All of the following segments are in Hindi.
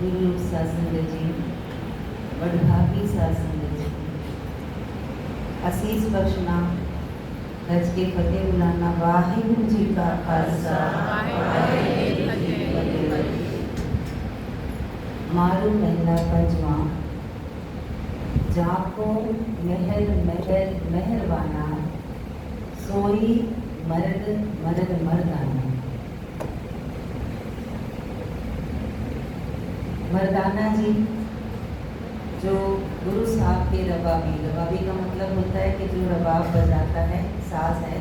गुरु सत्संग जी, वडभागी सत्संग जी, असीस बख्शना, रज के फतेह बुलाना, वाहिगुरु जी का खालसा वाहिगुरु जी की फतेह। मारू महला पंजवा, जाको महल महल मेहरबाना, सोई मर्द मर्द मर्दाना। मर्दाना जी जो गुरु साहब के रबाबी, रबाबी का मतलब होता है कि जो रबाब बजाता है, साज है,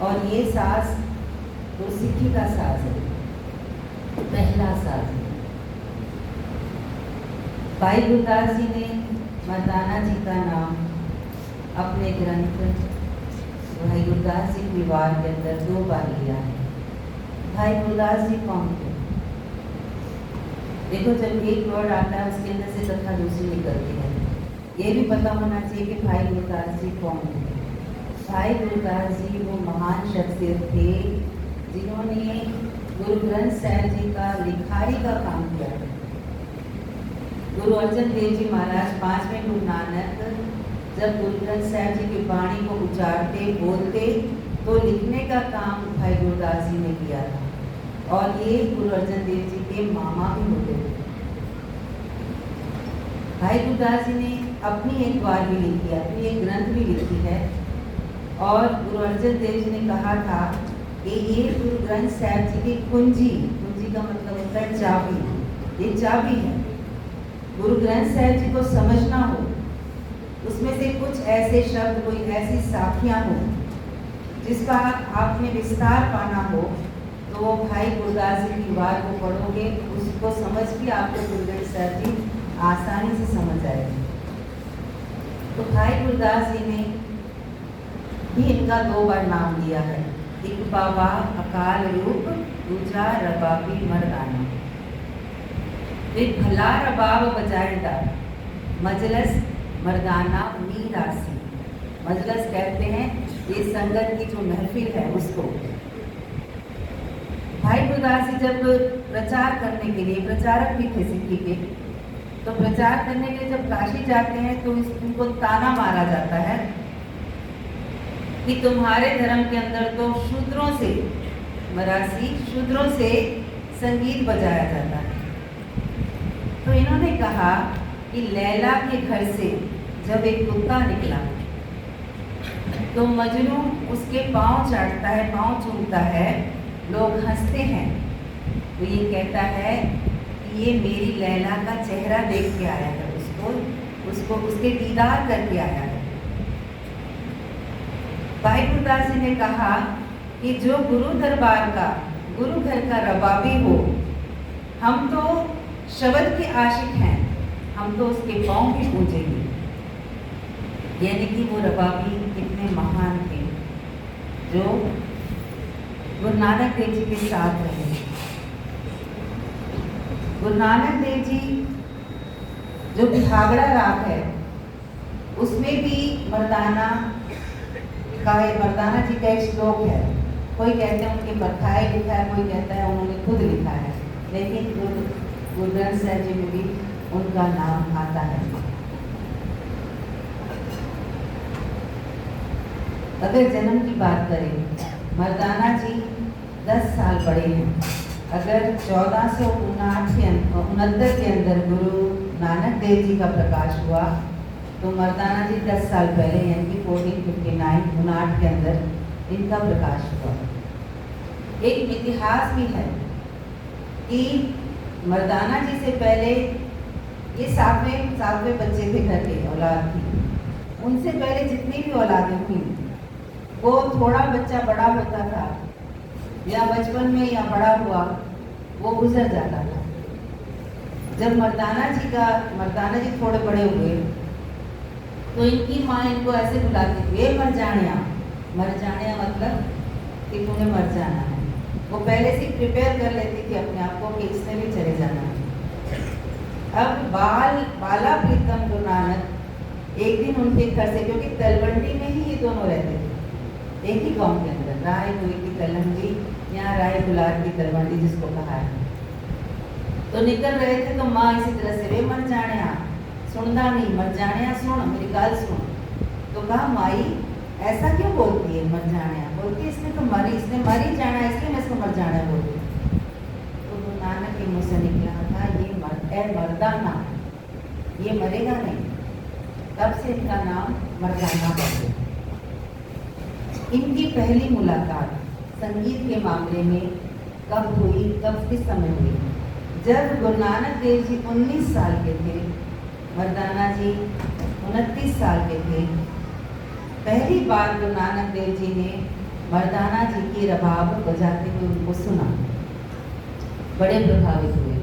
और ये साज गुरसिक्खी का साज है, पहला साज है। भाई गुरदास जी ने मर्दाना जी का नाम अपने ग्रंथ भाई गुरदास जी की वार के अंदर 2 बार लिया है। भाई गुरदास जी कौन थे? देखो, जब एक वर्ड आता है उसके अंदर से कथा दूसरी निकलती है। ये भी पता होना चाहिए कि भाई गुरदास जी कौन थे। भाई गुरदास जी वो महान शख्सियत थे जिन्होंने गुरु ग्रंथ साहिब जी का लिखारी का काम किया। गुरु अर्जन देव जी महाराज 5वें गुरु नानक जब गुरु ग्रंथ साहिब जी की वाणी को उचारते बोलते तो लिखने का काम भाई गुरदास जी ने किया था, और ये गुरु अर्जन देव जी के मामा भी होते थे। भाई गुरदास जी ने अपनी एक वार भी लिखी है, अपनी एक ग्रंथ भी लिखी है, और गुरु अर्जन देव जी ने कहा था कि ये गुरु ग्रंथ साहिब जी की कुंजी, कुंजी का मतलब होता है चाबी, ये चाबी है। गुरु ग्रंथ साहिब जी को समझना हो, उसमें से कुछ ऐसे शब्द, कोई ऐसी साखियाँ हो जिसका आपने विस्तार पाना हो, तो वो भाई गुरदास जी की वार को पढ़ोगे, उसको समझ के आपको गुरु ग्रंथ साहिब जी आसानी से समझ आएगी। तो भाई गुरदास जी ने भी इनका 2 बार नाम दिया है, एक बाबा अकाल रूप, दूजा रबाबी मर्दाना। फिर भला रबाब बजाएगा मजलस मर्दाना मीरासी। मजलस कहते हैं ये संगत की जो महफिल है उसको। भाई गुरदास जी जब प्रचार करने के लिए, प्रचारक भी थे सिक्खी के, तो प्रचार करने के लिए जब काशी जाते हैं तो उनको ताना मारा जाता है कि तुम्हारे धर्म के अंदर तो शूद्रों से, मरासी शूद्रों से संगीत बजाया जाता है। तो इन्होंने कहा कि लैला के घर से जब एक कुत्ता निकला तो मजनू उसके पांव चाटता है, पांव चूमता है, लोग हंसते हैं, तो ये कहता है कि ये मेरी लैला का चेहरा देख के आया है, उसको उसके दीदार करके आया है। भाई गुरदास जी ने कहा कि जो गुरु दरबार का, गुरु घर का रबाबी हो, हम तो शब्द के आशिक हैं, हम तो उसके पांव भी पूजेंगे। यानी कि वो रबाबी कितने महान थे जो गुरु नानक देव जी के साथ रहे। गुरु नानक देव जी जो भागड़ा राग है उसमें भी मर्दाना जी का एक श्लोक है। कोई कहते हैं उनके बरखाए लिखा है, कोई कहता है उन्होंने खुद लिखा है, लेकिन गुरु ग्रंथ साहिब जी में भी उनका नाम आता है। अगर जन्म की बात करें, मर्दाना जी 10 साल बड़े हैं। अगर 1469 के अंदर गुरु नानक देव जी का प्रकाश हुआ तो मर्दाना जी 10 साल पहले यानी कि 1459 के अंदर इनका प्रकाश हुआ। एक इतिहास भी है कि मर्दाना जी से पहले ये सातवें बच्चे थे, घर के औलाद थी। उनसे पहले जितनी भी औलादें थी वो थोड़ा बच्चा बड़ा होता था या बचपन में या बड़ा हुआ वो गुजर जाता था। जब मर्दाना जी थोड़े बड़े हुए तो इनकी माँ इनको ऐसे बुलाती थी, ये मर जाने मतलब कि तुम्हें मर जाना है। वो पहले से प्रिपेयर कर लेती थी अपने आप को कि इसने भी चले जाना है। अब बाला प्रीतम गुरु नानक एक दिन उनके घर से, क्योंकि तलवंडी में ही ये दोनों रहते थे, एक ही गांव के अंदर, राय हुई की तलवंडी, यहाँ राय गुलार की तलवंडी जिसको कहा है। तो निकल रहे थे तो माँ इसी तरह से वे मर जाने सुनदा नहीं, मर जाने सुन मेरी गाल सुन। तो कहा माई ऐसा क्यों बोलती है मर जाने, बोलती है इसने तो मरी, इसने मर ही जाना इसलिए मैं इसको मर जाना बोलती। तो गुरु नानक के मुँह से निकला था ये मर्दाना, ये मरेगा नहीं। तब से इनका नाम मर्दाना पड़ गया। इनकी पहली मुलाकात संगीत के मामले में कब हुई, कब किस समय हुई? जब गुरु नानक देव जी 19 साल के थे, मर्दाना जी 29 साल के थे। पहली बार गुरु नानक देव जी ने मर्दाना जी की रबाब बजाते हुए उनको सुना, बड़े प्रभावित हुए।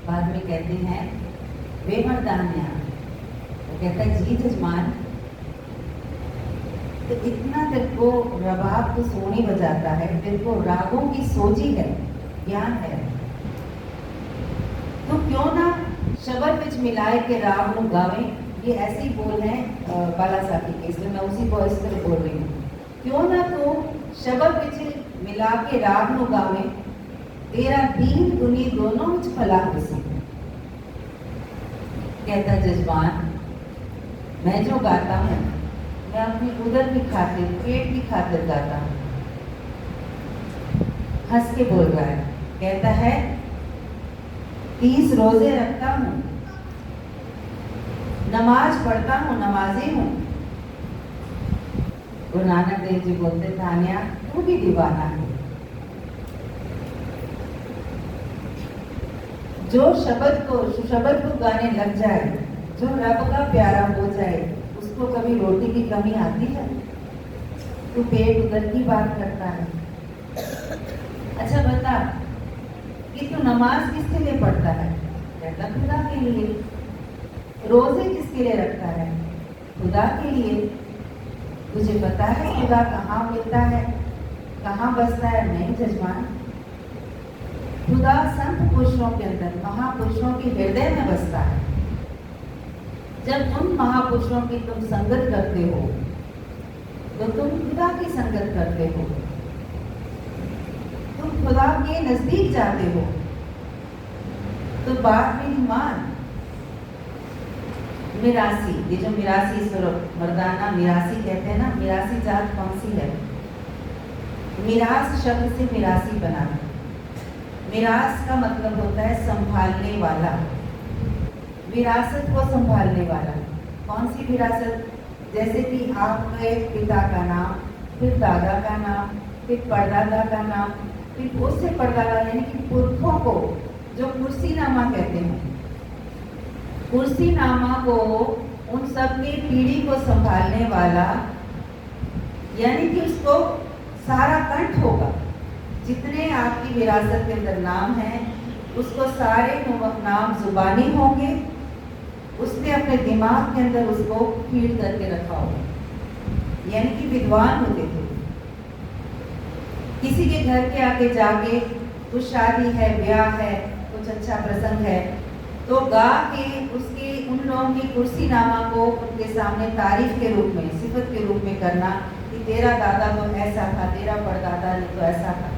बाद में कहते हैं वे मर्दानिया, वो कहता है जी जजमान, तो इतना तेरे को रबाब तो सोनी बजाता है, तेरे को रागों की सोची है, ज्ञान है, तो क्यों ना शब्द विच मिलाए के राग ਨੂੰ गावे। ये ऐसे ही बोल है बाला साथी के, इसलिए मैं उसी को इस तरह बोल रही हूँ। क्यों ना तो शब्द विच मिला के राग ਨੂੰ गावे, तेरा दीन दुनी दोनों विच भला हो सके। कहता जजमान मैं जो गाता हूँ मैं अपनी उदर की खातिर, पेट की खातिर गाता हूँ। हंस के बोल रहा है, कहता है 30 रोजे रखता हूँ, नमाज पढ़ता हूँ, नमाजी हूँ। गुरु नानक देव जी बोलते तानिया तू भी दीवाना है। जो शब्द को गाने लग जाए, जो रब का प्यारा हो जाए, उसको कभी रोटी की कमी आती है? तू पेट उदर की बात करता है। अच्छा बता कि तू नमाज किसके लिए पढ़ता है? कहता खुदा के लिए। रोजे किसके लिए रखता है? खुदा के लिए। तुझे पता है खुदा कहाँ मिलता है, कहाँ बसता है? नहीं जजमान, खुदा संत पुरुषों के अंदर, महापुरुषों के हृदय में बसता है। जब उन महापुरुषों की तुम संगत करते हो तो तुम खुदा की संगत करते हो, तुम खुदा के नजदीक जाते हो। तो बात मेरी मान। मिरासी, ये जो मिरासी स्वरूप मर्दाना मिरासी कहते हैं ना, मिरासी जात कौन सी है? मिरास शब्द से मिरासी बना। मिरास का मतलब होता है संभालने वाला, विरासत को संभालने वाला। कौन सी विरासत? जैसे कि आपके पिता का नाम, फिर दादा का नाम, फिर परदादा का नाम, फिर उससे परदादा, यानी कि पुरखों को जो कुर्सीनामा कहते हैं, कुर्सीनामा को उन सब की पीढ़ी को संभालने वाला, यानी कि उसको सारा कंठ होगा। जितने आपकी विरासत के अंदर नाम हैं, उसको सारे नाम जुबानी होंगे, उसने अपने दिमाग के अंदर उसको फीड करके रखा होगा। यानी कि विद्वान होते थे। किसी के घर के आगे जाके कुछ शादी है, ब्याह है, कुछ अच्छा प्रसंग है, तो गा के उसके उन लोगों की कुर्सीनामा को उनके सामने तारीफ के रूप में, सिफत के रूप में करना कि तेरा दादा तो ऐसा था, तेरा परदादा ने तो ऐसा था,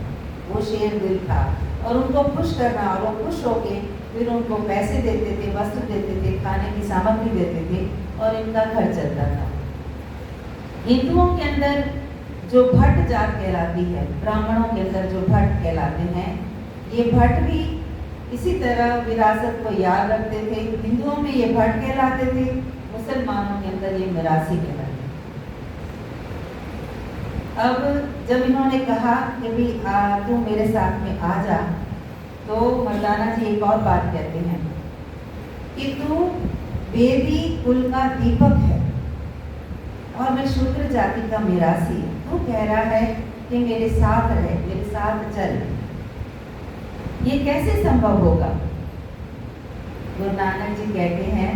वो शेर दिल था, और उनको खुश करना। और वो खुश होके फिर उनको पैसे देते थे, वस्त्र देते थे, खाने की सामग्री देते थे, और इनका घर चलता था। हिंदुओं के अंदर जो भट्ट जात कहलाती है, ब्राह्मणों के अंदर जो भट्ट कहलाते हैं, ये भट्ट भी इसी तरह विरासत को याद रखते थे। हिंदुओं में ये भट्ट कहलाते थे, मुसलमानों के अंदर ये मिरासी कहलाते। अब जब इन्होंने कहा कि भाई तू मेरे साथ में आ जा, तो मर्दाना जी एक और बात कहते हैं कि तू वेदी कुल का दीपक है और मैं शूद्र जाति का मिरासी। तू कह रहा है कि मेरे साथ रहे, मेरे साथ चल, ये कैसे संभव होगा? गुरु नानक जी कहते हैं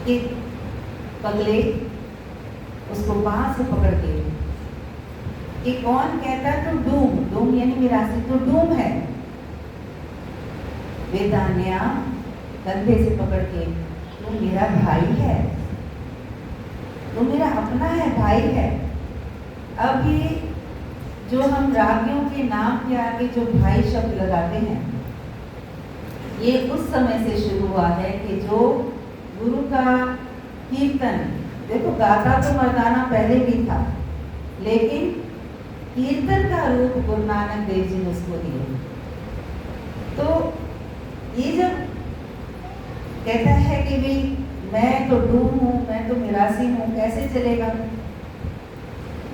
कि पगले उसको बांह से पकड़ के, कि कौन कहता है तू डूम, डूम यानी मिरासी, तू डूम है। वेदान्या कंधे से पकड़ के, तू मेरा भाई है, तू मेरा अपना है, भाई है। अब ये जो हम रागियों के नाम के आगे जो भाई शब्द लगाते हैं, ये उस समय से शुरू हुआ है कि जो गुरु का कीर्तन, देखो गाता तो मर्दाना पहले भी था, लेकिन कीर्तन का रूप गुरु नानक देव जी ने उसको दिया। तो ये जब कहता है कि भाई मैं तो डूब हूँ, मैं तो मिरासी हूँ, कैसे चलेगा?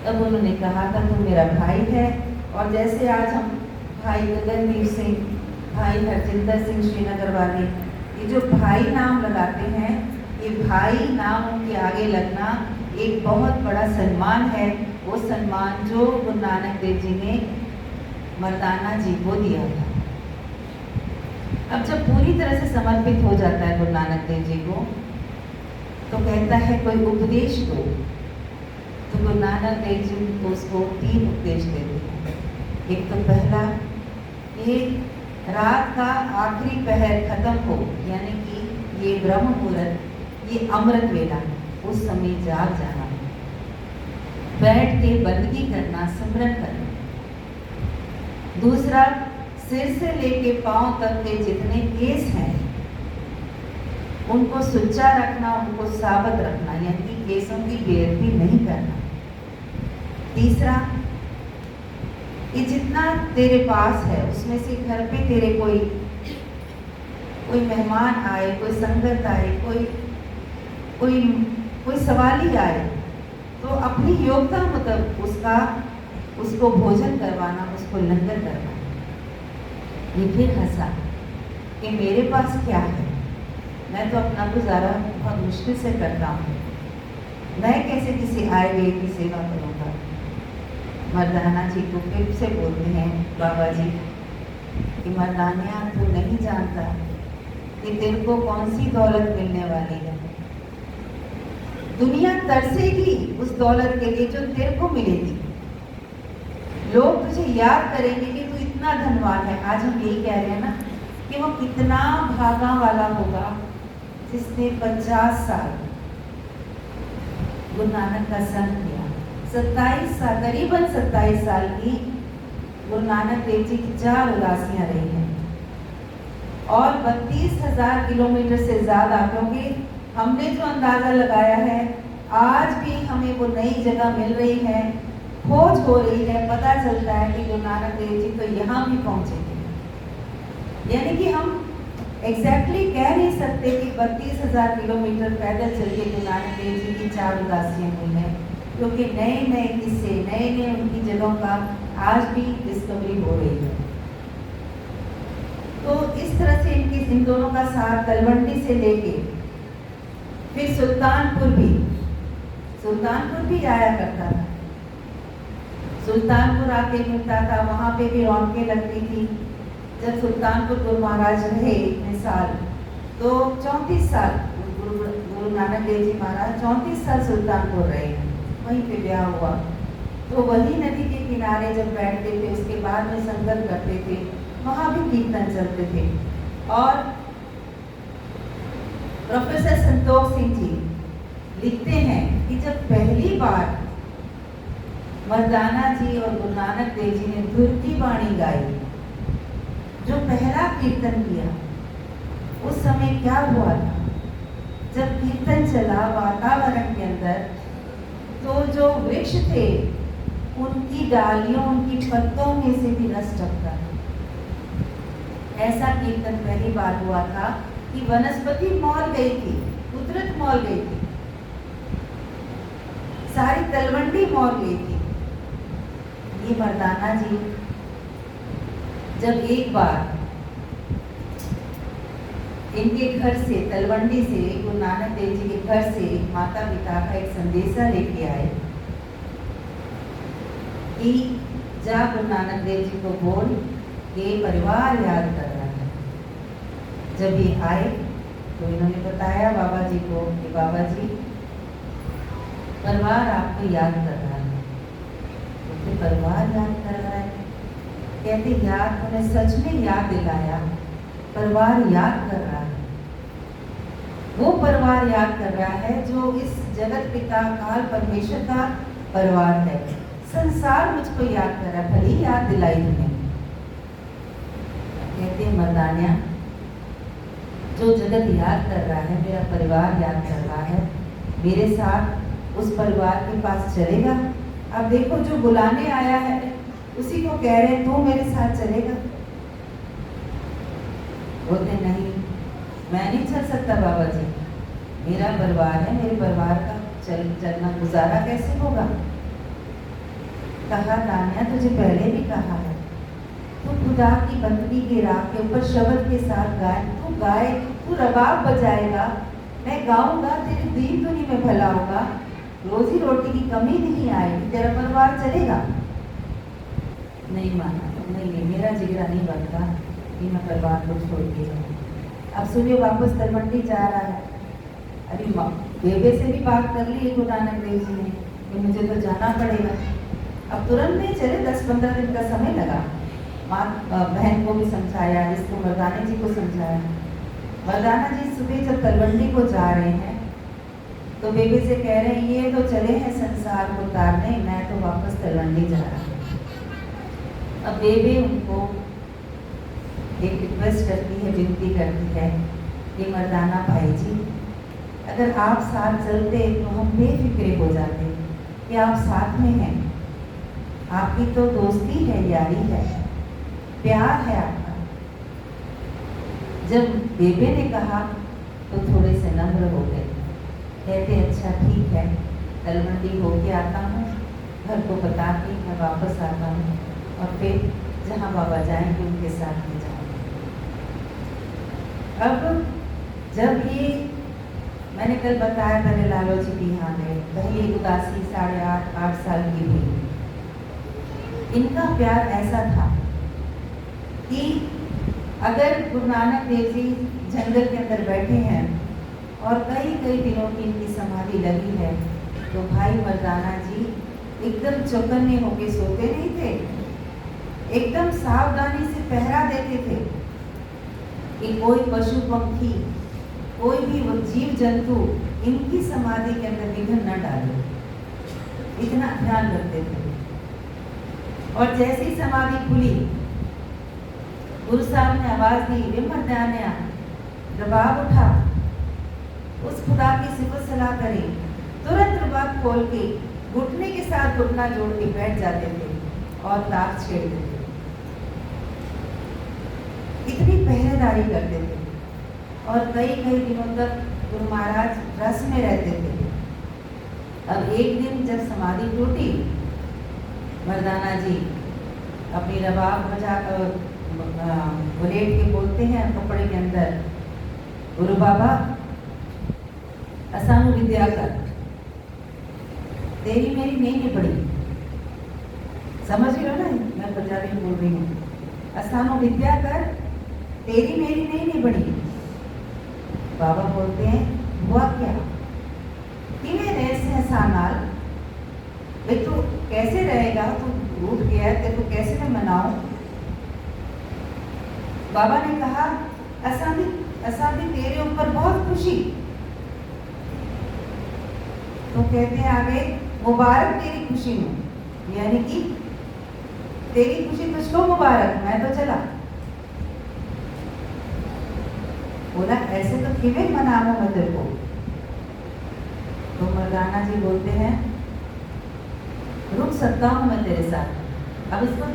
तब उन्होंने कहा था तू मेरा भाई है। और जैसे आज हम भाई गगनदीप सिंह, भाई हरजिंदर सिंह श्रीनगर वाले, ये जो भाई नाम लगाते हैं, ये भाई नाम उनके आगे लगना एक बहुत बड़ा सम्मान है। वो सम्मान जो गुरु नानक देव जी ने मर्दाना जी को दिया था। अब जब पूरी तरह से समर्पित हो जाता है गुरु नानक देव जी को, तो कहता है कोई उपदेश दो। तो गुरु नानक देव जी को उसको 3 उपदेश देते हैं। एक तो पहला, ये रात का आखिरी पहर खत्म हो, यानी कि ये ब्रह्म मुहूर्त, ये अमृत वेला, उस समय जाग जाना, बैठ के बंदगी करना, सिमरन करना। दूसरा, सिर से लेके पांव तक के जितने केस हैं उनको सुच्चा रखना, उनको साबत रखना, यानी कि केसों की बेइज्जती नहीं करना। तीसरा, ये जितना तेरे पास है उसमें से घर पे तेरे कोई मेहमान आए, कोई संगत आए, कोई सवाली आए, तो अपनी योग्यता मतलब उसको भोजन करवाना, उसको लंगर करवाना। ये फिर हंसा कि मेरे पास क्या है, मैं तो अपना गुजारा बहुत मुश्किल से करता हूँ, मैं कैसे किसी आए गए की सेवा करूँगा। मर्दाना जी को फिर से बोलते हैं बाबा जी कि मर्दानिया तू नहीं जानता कि तेरे को कौन सी दौलत मिलने वाली है। दुनिया तरसेगी उस दौलत के लिए जो तेरे को मिलेगी। लोग तुझे याद करेंगे कि तू इतना धनवान है। आज हम यही कह रहे हैं ना कि वो कितना भागा वाला होगा जिसने 50 साल गुरु नानक का संग किया। 27 साल, करीबन 27 साल की गुरु नानक देव जी की 4 उदासियां रही हैं और 32,000 किलोमीटर से ज्यादा, क्योंकि हमने जो अंदाजा लगाया है आज भी हमें वो नई जगह मिल रही है, खोज हो रही है, पता चलता है कि गुरु नानक देव जी तो यहाँ भी पहुंचे थे। यानी कि हम एग्जैक्टली कह नहीं सकते कि 32,000 किलोमीटर पैदल चल के गुरु नानक देव जी की 4 उदासियां हुई हैं, क्योंकि नए नए किस्से, नए नए उनकी जगहों का आज भी डिस्कवरी हो रही है। तो इस तरह से इन दोनों का साथ तलवंडी से लेके फिर सुल्तानपुर भी आया करता था। सुल्तानपुर आके मिलता था, वहाँ पे भी रौनकें लगती थी। जब सुल्तानपुर गुरु महाराज रहे इतने साल, तो 34 साल गुरु नानक देव जी महाराज 34 साल सुल्तानपुर रहे, वहीं पे ब्याह हुआ। तो वही नदी के किनारे जब बैठते थे, उसके बाद में संगत करते थे, वहाँ भी कीर्तन चलते थे। और प्रोफेसर संतोष सिंह जी लिखते हैं कि जब पहली बार मर्दाना जी और गुरु नानक देव जी ने धुर की वाणी गाई, जो पहला कीर्तन किया, उस समय क्या हुआ था? जब कीर्तन चला वातावरण के अंदर, तो जो वृक्ष थे उनकी डालियों, उनकी पत्तों में से भी रस टपका। ऐसा कीर्तन पहली बार हुआ था कि वनस्पति मौल गई थी, कुदरत मौल गई थी, सारी तलवंडी मौल गई थी। ये मर्दाना जी जब एक बार इनके घर से, तलवंडी से, गुरु नानक देव जी के घर से माता पिता का एक संदेशा लेके आए कि जा गुरु नानक देव जी को बोल ये परिवार याद कर रहा है। जब ये आए तो इन्होंने बताया बाबा जी को कि बाबा जी परिवार आपको याद कर रहा है। तो परिवार याद कर रहा है, कहते याद, उन्हें सच में याद दिलाया, परिवार याद कर रहा है। वो परिवार याद कर रहा है जो इस जगत पिता काल परमेश्वर का परिवार है। संसार मुझको याद कर रहा है, भली याद दिलाई तुम्हें। कहते मर्दानिया जो जगत याद कर रहा है, मेरा परिवार याद कर रहा है, मेरे साथ उस परिवार के पास चलेगा। अब देखो जो बुलाने आया है उसी को कह रहे हैं तू मेरे साथ चलेगा। बोलते नहीं, मैं नहीं चल सकता बाबा जी, मेरा परिवार है, मेरे परिवार का चलना गुजारा कैसे होगा। कहा तान्या तुझे पहले भी कहा है, तू खुदा की बंदगी के राह के ऊपर शब्द के साथ गाए, तू रबाब बजाएगा, मैं गाऊंगा, तेरे दीन दुनी में भला होगा, रोजी रोटी की कमी नहीं आएगी, तेरा परिवार चलेगा। नहीं माना, नहीं मेरा जिगरा नहीं बनता कि मैं परिवार को छोड़ के जाऊँ। अब सुनिए वापस तलवंडी जा रहा है। अरे बेबे से भी बात कर ली गुरु नानक देव जी ने कि मुझे तो जाना पड़ेगा। अब तुरंत नहीं चले, 10-15 दिन का समय लगा। माँ बहन को भी समझाया, इसको मर्दाना जी को समझाया। मर्दाना जी सुबह जब तलवंडी को जा रहे हैं तो बेबे से कह रहे हैं ये तो चले हैं संसार को तारने, मैं तो वापस तलवंडी जा रहा हूँ। अब बेबे उनको एक रिक्वेस्ट करती है, विनती करती है कि मर्दाना भाई जी अगर आप साथ चलते तो हम बेफिक्रे हो जाते कि आप साथ में हैं, आपकी तो दोस्ती है, यारी है, प्यार है आपका। जब बेबे ने कहा तो थोड़े से नम्र हो गए, कहते अच्छा ठीक है, तलवंडी होके आता हूँ, घर को बता के मैं वापस आता हूँ और फिर जहाँ बाबा जाएंगे उनके साथ में जाऊँगी। अब जब ये मैंने कल बताया, पहले लालो जी भी यहाँ गए, पहली उदासी 8.5 साल की हुई। इनका प्यार ऐसा था कि अगर गुरु नानक देव जी जंगल के अंदर बैठे हैं और कई दिनों की इनकी समाधि लगी है तो भाई मर्दाना जी एकदम चौकन्ने होके सोते नहीं थे, एकदम सावधानी से पहरा देते थे कि कोई पशु पक्षी, कोई भी जीव जंतु इनकी समाधि के अंदर विघ्न न डाले, इतना ध्यान रखते थे। और जैसे ही समाधि खुली, गुरु साहब ने आवाज दी, वे मर्दाना, रबाब उठा, उस खुदा की सिफत सलाह करी, तुरंत रबाब खोल के घुटने के साथ घुटना जोड़ के बैठ जाते थे और ताक छेड़ते थे। इतनी पहरेदारी करते थे और कई दिनों तक गुरु महाराज रस में रहते थे। अब एक दिन जब समाधि टूटी, मर्दाना जी अपनी रबाब बजा बुलेट के बोलते हैं कपड़े के अंदर, गुरु बाबा असानु विद्या कर, तेरी मेरी नहीं निपड़ी। समझ रहे हो ना, मैं पंजाबी में बोल रही हूँ। असानु विद्या कर, तेरी मेरी नहीं निपड़ी। बाबा बोलते हैं हुआ क्या, किवें रहे सानाल, भाई तू कैसे रहेगा, तू रूठ गया है, तेरे को कैसे मैं मनाऊं। बाबा ने कहा असा भी तेरे ऊपर बहुत खुशी। तो कहते हैं आगे, मुबारक तेरी खुशी में, यानी कि तेरी खुशी तुझको मुबारक, मैं तो चला। बोला ऐसे तो किवें मनाऊं मैं तेरे को। तो मर्दाना जी बोलते हैं रुक सकता हूँ मैं तेरे साथ। अब इसको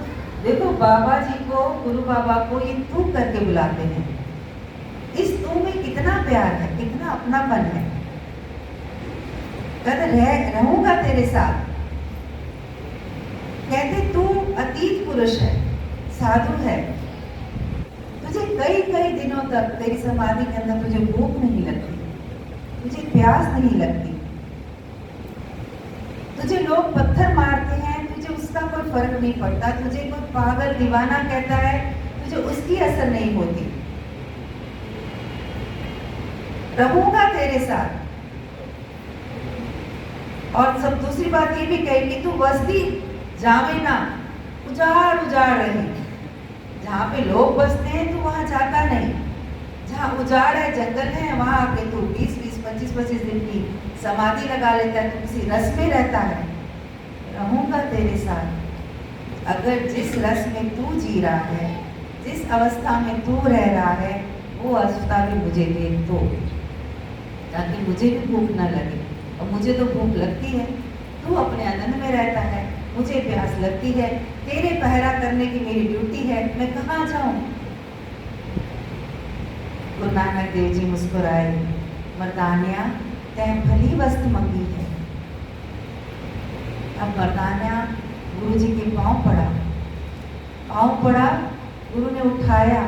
देखो, बाबा जी को, गुरु बाबा को ये तू करके बुलाते हैं। इस तू में कितना प्यार है, कितना अपनापन है। कहते रहूंगा तेरे साथ। कहते तू अतीत पुरुष है, साधु है, तुझे कई दिनों तक तेरी समाधि के अंदर तुझे भूख नहीं लगती, तुझे प्यास नहीं लगती, तुझे लोग पत्थर मारते हैं, तुझे उसका कोई फर्क नहीं पड़ता, तुझे कोई पागल दीवाना कहता है, तुझे उसकी असर नहीं होती। रहूंगा तेरे साथ। और सब दूसरी बात ये भी कही कि तू बस्ती जावे ना, उजाड़ रहे। जहाँ पे लोग बसते हैं तू वहां जाता नहीं, जहाँ उजाड़ है, जंगल है, वहां आके तू 20-20, 25-25 दिन की समाधि लगा लेता है, तू किसी रस में रहता है। रहूंगा तेरे साथ। अगर जिस रस में तू जी रहा है, जिस अवस्था में तू रह रहा है, वो अस्पताल भी मुझे दे तो, ताकि मुझे भी भूख ना लगे। और मुझे तो भूख लगती है, तू अपने आनंद में रहता है, मुझे प्यास लगती है, तेरे पहरा करने की मेरी ड्यूटी है, मैं कहाँ जाऊं? गुरु नानक देव जी मुस्कुराए, मर्दानिया तैं भली वस्तु मंगी है। अब मर्दानिया गुरु जी के पाँव पड़ा, गुरु ने उठाया,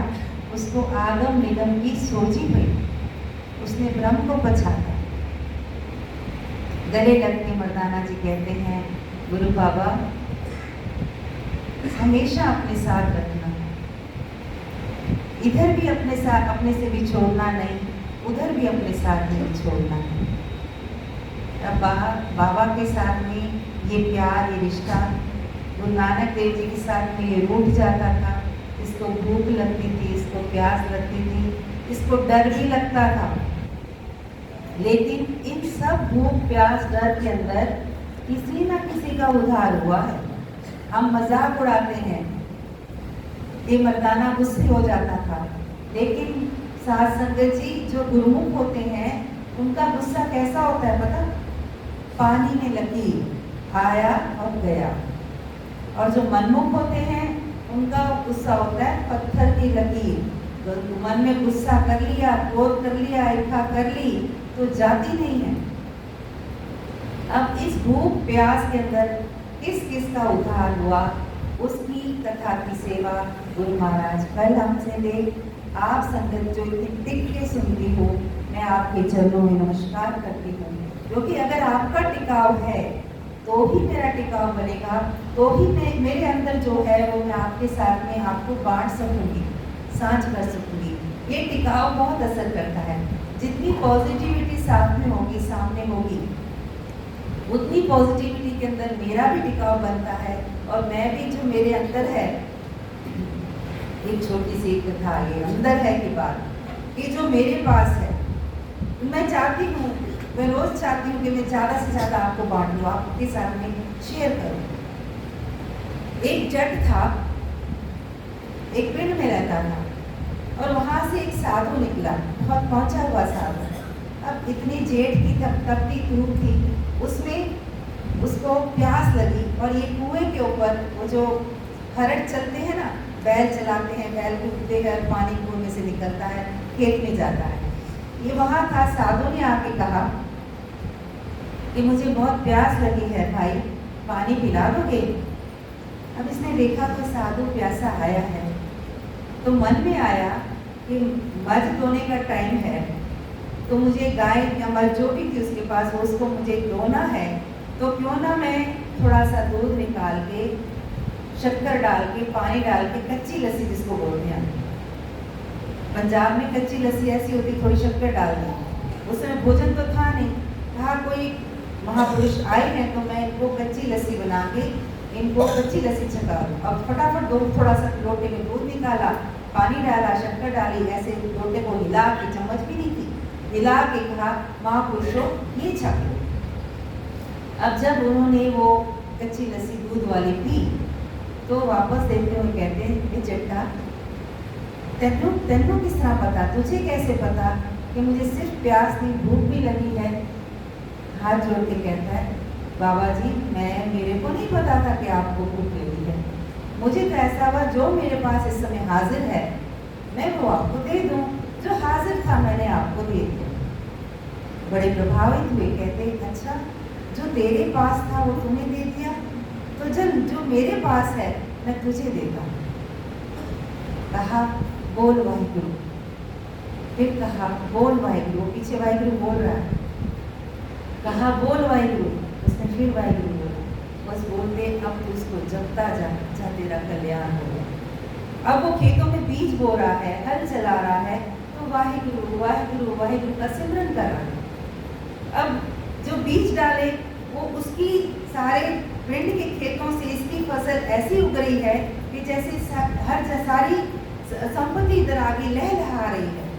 उसको आगम निगम की सोची पड़ी, उसने ब्रह्म को पछाता। गले लग के मर्दाना जी कहते हैं, गुरु बाबा हमेशा अपने साथ रखना, इधर भी अपने से भी छोड़ना नहीं, उधर भी अपने साथ नहीं छोड़ना है। अब बाबा के साथ में ये प्यार, ये रिश्ता गुरु नानक देव जी के साथ में ये रूठ जाता था। इसको भूख लगती थी, इसको प्यास लगती थी, इसको डर भी लगता था, लेकिन इन सब भूख प्यास डर के अंदर किसी ना किसी का उद्धार हुआ है। हम मजाक उड़ाते हैं, ये मर्दाना गुस्से हो जाता था, लेकिन साध संगत जी जो गुरुमुख होते हैं उनका गुस्सा कैसा होता है पता? पानी में लकीर आया और गया। और जो मनमुख होते हैं उनका गुस्सा होता है पत्थर की लकीर। तो मन में गुस्सा कर लिया, क्रोध कर लिया, इच्छा कर ली तो जाती नहीं है। अब इस भूख प्यास के अंदर किस किस का उद्धार हुआ, उसकी कथा की सेवा गुरु महाराज कल हमसे ले। आप संगत जो इतनी टिक के सुनती हो, मैं आपके चरणों में नमस्कार करती हूँ, क्योंकि अगर आपका टिकाव है तो ही मेरा टिकाव बनेगा, तो ही मेरे अंदर जो है वो मैं आपके साथ में आपको बांट सकूंगी, साझ कर सकूंगी। ये टिकाव बहुत असर करता है। जितनी पॉजिटिविटी साथ में होगी, सामने होगी, उतनी पॉजिटिविटी के अंदर मेरा भी टिकाव बनता है, और मैं भी जो मेरे अंदर है, एक छोटी सी कथा, ये अंदर है की बात, कि जो मेरे पास है मैं चाहती हूँ, मैं रोज चाहती हूँ कि मैं ज़्यादा से ज़्यादा आपको बांट दूँ, आपके साथ में शेयर करूँ। एक जट था, एक पिंड में रहता था, और वहाँ से एक साधु निकला, बहुत पहुँचा हुआ साधु। अब इतनी जेठ की तपती धूप थी, उसमें उसको प्यास लगी, और ये कुएं के ऊपर वो जो खरट चलते हैं ना, बैल चलाते हैं, बैल डूबते हैं, पानी कुएं में से निकलता है, खेत में जाता है। ये वहाँ था। साधु ने आके कहा कि मुझे बहुत प्यास लगी है भाई, पानी पिला दोगे? अब इसने देखा तो साधु प्यासा आया है, तो मन में आया कि मझ धोने का टाइम है, तो मुझे गाय या मझ जो भी थी उसके पास, वो उसको मुझे धोना है, तो क्यों ना मैं थोड़ा सा दूध निकाल के, शक्कर डाल के, पानी डाल के, कच्ची लस्सी जिसको बोलते हैं, पंजाब में कच्ची लस्सी ऐसी होती, थोड़ी शक्कर डाल दी। उस समय भोजन तो था नहीं, कहा कोई महापुरुष आए हैं तो मैं इनको कच्ची लस्सी बना के इनको कच्ची लस्सी छका दूँ। अब फटाफट थोड़ा सा लोटे में दूध निकाला, पानी डाला, शक्कर डाली, ऐसे लोटे को हिला के, चम्मच भी नहीं थी, हिला के कहा महापुरुषों ये छक लो। अब जब उन्होंने वो कच्ची लस्सी दूध वाली पी, तो वापस देखते हुए कहते हैं, ये जट्टा तेनू किस तरह पता, तुझे कैसे पता कि मुझे सिर्फ प्यास नहीं, भूख भी लगी है? हाथ जोड़ के कहता है, बाबा जी मेरे को नहीं पता था कि आपको भूख लगी है, मुझे तो ऐसा हुआ जो मेरे पास इस समय हाजिर है मैं वो आपको दे दूं, जो हाजिर था मैंने आपको दे दिया। बड़े प्रभावित हुए, कहते अच्छा जो तेरे पास था वो तुम्हें दे दिया, तो जो मेरे पास है मैं तुझे देता हूँ। कहा बोल वाहिगुरु, फिर कहा बोल वाहिगुरु, पीछे वाहिगुरु बोल रहा है, कहा बोल वाहिगुरु, उसने फिर वाहिगुरु बोला, बस बोलते अब तो उसको जपता जा तेरा कल्याण होगा। अब वो खेतों में बीज बो रहा है, हल चला रहा है, तो वाहिगुरु वाहिगुरु वाहिगुरु का सिमरन कर रहा है। अब जो बीज डाले वो उसकी सारे पिंड के खेतों से इसकी फसल ऐसी उग रही है कि जैसे सारी संपत्ति इधर आगे लहलहा रही है।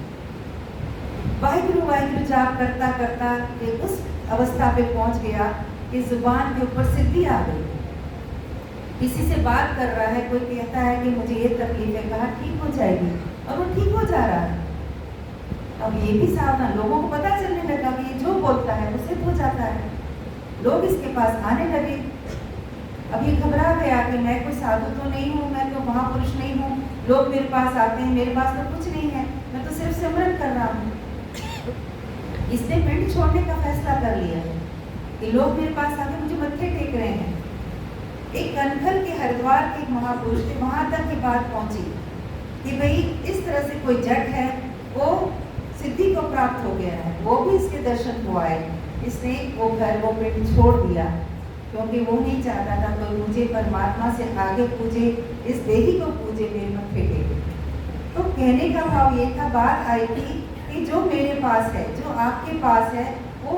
वाहिगुरु वाहिगुरु जाप करता करता ये उस अवस्था पे पहुंच गया कि जुबान के ऊपर सिद्धि आ गई। किसी से बात कर रहा है, कोई कहता है कि मुझे ये तकलीफ है, कहा ठीक हो जाएगी, और वो ठीक हो जा रहा है। अब ये भी सावधान, लोगों को पता चलने लगा कि ये जो बोलता है वो सिद्ध हो जाता है। लोग इसके पास आने लगे। अब ये घबरा गया कि मैं कोई साधु तो नहीं हूँ, मैं तो महापुरुष नहीं हूँ, लोग मेरे पास आते हैं, मेरे पास तो कुछ नहीं है, मैं तो सिर्फ सिमरन कर रहा हूँ। इसने पिंड छोड़ने का फैसला कर लिया है कि लोग मेरे पास आके मुझे मत्थे टेक रहे हैं। एक कनखल के हरिद्वार के एक महापुरुष थे, वहां तक की बात पहुंची कि भाई इस तरह से कोई जट है, वो सिद्धि को प्राप्त हो गया है, वो भी इसके दर्शन को आए। इसने वो घर वो पिंड छोड़ दिया क्योंकि वो नहीं चाहता था कोई मुझे परमात्मा से आगे पूजे, इस देही को पूजे, मेरे मत्थे टेके। तो कहने का भाव ये था, बात आई थी कि जो मेरे पास है, जो आपके पास है, वो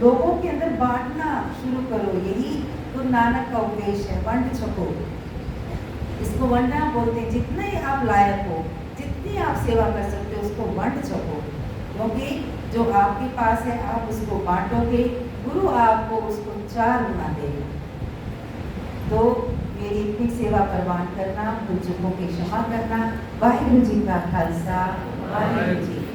लोगों के अंदर बांटना शुरू करो। यही गुरु नानक का उपदेश है, वंड छको। इसको वंडना बोलते हैं। जितने आप लायक हो, जितनी आप सेवा कर सकते हो, उसको वंड छको, क्योंकि जो आपके पास है आप उसको बांटोगे, गुरु आपको उसको 4 गुना देगा। तो मेरी इतनी सेवा परवान करना, भूल चूकों की क्षमा करना। वाहिगुरु जी का खालसा, वाहिगुरु जी